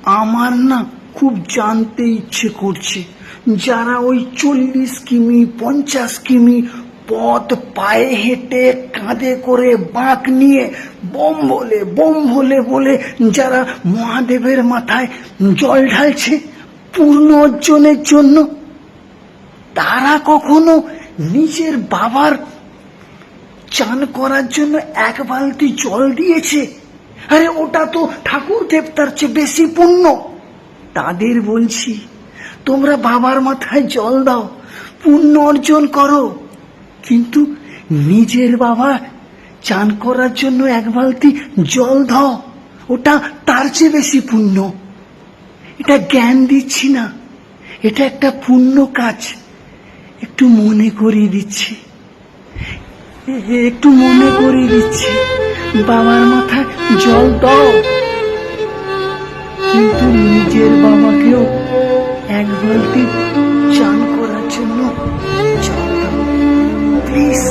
আমার না খুব জানতে ইচ্ছে করছে, যারা ওই 40 কিমি 50 কিমি পথ পায়ে হেঁটে কাঁধে করে বাঁক নিয়ে বোম ভোলে বলে যারা মহাদেবের মাথায় জল ঢালছে পূর্ণ অর্জনের জন্য, তারা কখনো নিজের বাবার চান করার জন্য 1 বালতি জল দিয়েছে? আরে ওটা তো ঠাকুর দেবতার চেয়ে বেশি পুণ্য। তাদের বলছি, তোমরা বাবার মাথায় জল দাও, পুণ্য অর্জন করো, কিন্তু নিজের বাবা চান করার জন্য 1 বালতি জল দাও, ওটা তার চেয়ে বেশি পুণ্য। এটা জ্ঞান দিচ্ছি না, এটা একটা পুণ্য কাজ। একটু মনে করিয়ে দিচ্ছি, বাবার মাথায় জল দাও, কিন্তু নিজের বাবাকেও 1 বালতি চান করার জন্য জল দাও, প্লিজ।